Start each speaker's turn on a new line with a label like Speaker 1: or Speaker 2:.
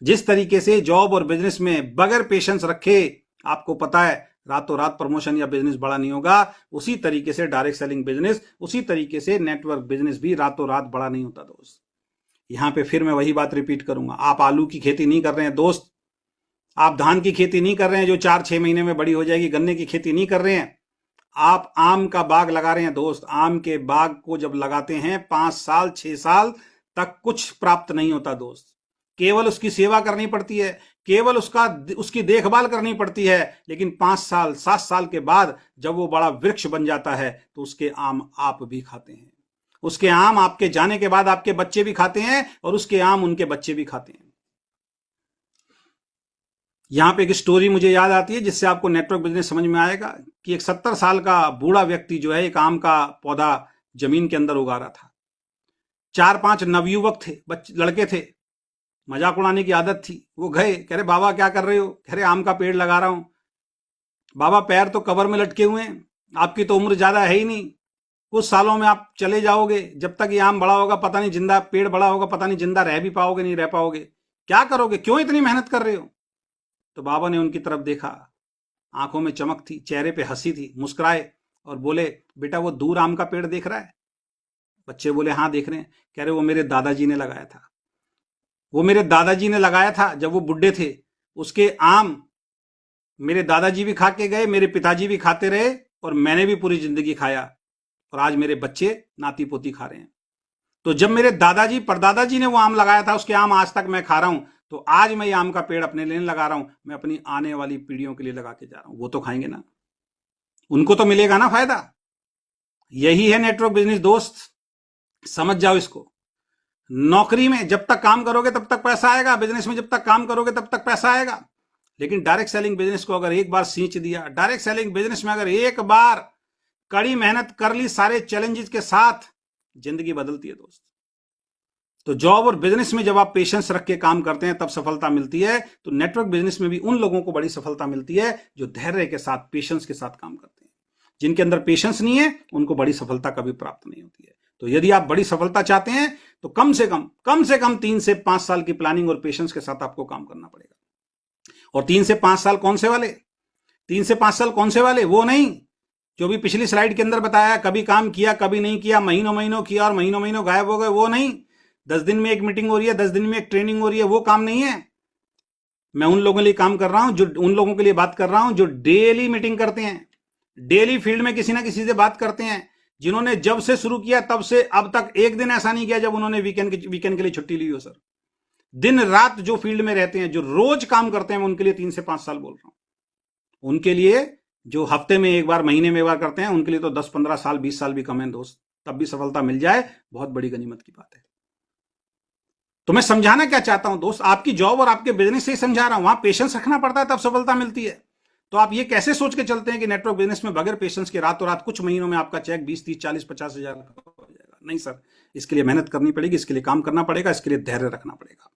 Speaker 1: जिस तरीके से जॉब और बिजनेस में बगैर पेशेंस रखे आपको पता है रातों रात प्रमोशन या बिजनेस बड़ा नहीं होगा, उसी तरीके से डायरेक्ट सेलिंग बिजनेस, उसी तरीके से नेटवर्क बिजनेस भी रातों रात बड़ा नहीं होता दोस्त। यहां पे फिर मैं वही बात रिपीट करूंगा, आप आलू की खेती नहीं कर रहे हैं दोस्त, आप धान की खेती नहीं कर रहे हैं जो 4-6 महीने में बड़ी हो जाएगी, गन्ने की खेती नहीं कर रहे हैं, आप आम का बाग लगा रहे हैं दोस्त। आम के बाग को जब लगाते हैं 5 साल 6 साल तक कुछ प्राप्त नहीं होता दोस्त, केवल उसकी सेवा करनी पड़ती है, केवल उसकी देखभाल करनी पड़ती है। लेकिन 5 साल 7 साल के बाद जब वो बड़ा वृक्ष बन जाता है तो उसके आम आप भी खाते हैं, उसके आम आपके जाने के बाद आपके बच्चे भी खाते हैं और उसके आम उनके बच्चे भी खाते हैं। यहां पे एक स्टोरी मुझे याद आती है जिससे आपको नेटवर्क बिजनेस समझ में आएगा कि एक 70 साल का बूढ़ा व्यक्ति जो है एक आम का पौधा जमीन के अंदर उगा रहा था। 4-5 नवयुवक थे, लड़के थे, मजाक उड़ाने की आदत थी। वो गए, कह रहे बाबा क्या कर रहे हो? कह रहे आम का पेड़ लगा रहा हूं। बाबा पैर तो कबर में लटके हुए हैं, आपकी तो उम्र ज्यादा है ही नहीं, कुछ सालों में आप चले जाओगे, जब तक ये आम बड़ा होगा पता नहीं, जिंदा पेड़ बड़ा होगा पता नहीं जिंदा रह भी पाओगे नहीं रह पाओगे, क्या करोगे, क्यों इतनी मेहनत कर रहे हो? तो बाबा ने उनकी तरफ देखा, आंखों में चमक थी, चेहरे पे हंसी थी, मुस्कुराए और बोले बेटा वो दूर आम का पेड़ देख रहा है? बच्चे बोले हाँ देख रहे हैं। कह रहे वो मेरे दादाजी ने लगाया था, वो मेरे दादाजी ने लगाया था जब वो बुढ़े थे, उसके आम मेरे दादाजी भी खा के गए, मेरे पिताजी भी खाते रहे और मैंने भी पूरी जिंदगी खाया और आज मेरे बच्चे नाती पोती खा रहे हैं। तो जब मेरे दादाजी परदादाजी ने वो आम लगाया था, उसके आम आज तक मैं खा रहा हूं, तो आज मैं ये आम का पेड़ अपने लिए लगा रहा हूं, मैं अपनी आने वाली पीढ़ियों के लिए लगा के जा रहा हूं। वो तो खाएंगे ना, उनको तो मिलेगा ना फायदा। यही है नेटवर्क बिजनेस दोस्त, समझ जाओ इसको। नौकरी में जब तक काम करोगे तब तक पैसा आएगा, बिजनेस में जब तक काम करोगे तब तक पैसा आएगा। लेकिन डायरेक्ट सेलिंग बिजनेस को अगर एक बार सींच दिया, डायरेक्ट सेलिंग बिजनेस में अगर एक बार कड़ी मेहनत कर ली सारे चैलेंजेस के साथ, जिंदगी बदलती है दोस्त। तो जॉब और बिजनेस में जब आप पेशेंस रख के काम करते हैं तब सफलता मिलती है। तो नेटवर्क बिजनेस में भी उन लोगों को बड़ी सफलता मिलती है जो धैर्य के साथ, पेशेंस के साथ काम करते हैं। जिनके अंदर पेशेंस नहीं है उनको बड़ी सफलता कभी प्राप्त नहीं होती है। तो यदि आप बड़ी सफलता चाहते हैं तो कम से कम 3 से 5 साल की प्लानिंग और पेशेंस के साथ आपको काम करना पड़ेगा। और 3 से 5 साल कौन से वाले? 3 से 5 साल कौन से वाले? वो नहीं जो भी पिछली स्लाइड के अंदर बताया, कभी काम किया कभी नहीं किया, महीनों महीनों किया और महीनों महीनों गायब हो गए, वो नहीं। 10 दिन में एक मीटिंग हो रही है, 10 दिन में एक ट्रेनिंग हो रही है, वो काम नहीं है। मैं उन लोगों के लिए काम कर रहा हूं, जो उन लोगों के लिए बात कर रहा हूं जो डेली मीटिंग करते हैं, डेली फील्ड में किसी ना किसी से बात करते हैं, जिन्होंने जब से शुरू किया तब से अब तक एक दिन ऐसा नहीं किया जब उन्होंने वीकेंड के लिए छुट्टी ली हो सर। दिन रात जो फील्ड में रहते हैं, जो रोज काम करते हैं, मैं उनके लिए 3 से 5 साल बोल रहा हूं। उनके लिए जो हफ्ते में एक बार, महीने में एक बार करते हैं, उनके लिए तो 10-15 साल 20 साल भी कम है दोस्त, तब भी सफलता मिल जाए बहुत बड़ी गनीमत की बात है। तो मैं समझाना क्या चाहता हूं दोस्त, आपकी जॉब और आपके बिजनेस से ही समझा रहा हूं, वहां पेशेंस रखना पड़ता है तब सफलता मिलती है। तो आप ये कैसे सोच के चलते हैं कि नेटवर्क बिजनेस में बगैर पेशेंस के रातों रात कुछ महीनों में आपका चेक 20, 30, 40, 50 हजार हो जाएगा? नहीं सर, इसके लिए मेहनत करनी पड़ेगी, इसके लिए काम करना पड़ेगा, इसके लिए धैर्य रखना पड़ेगा।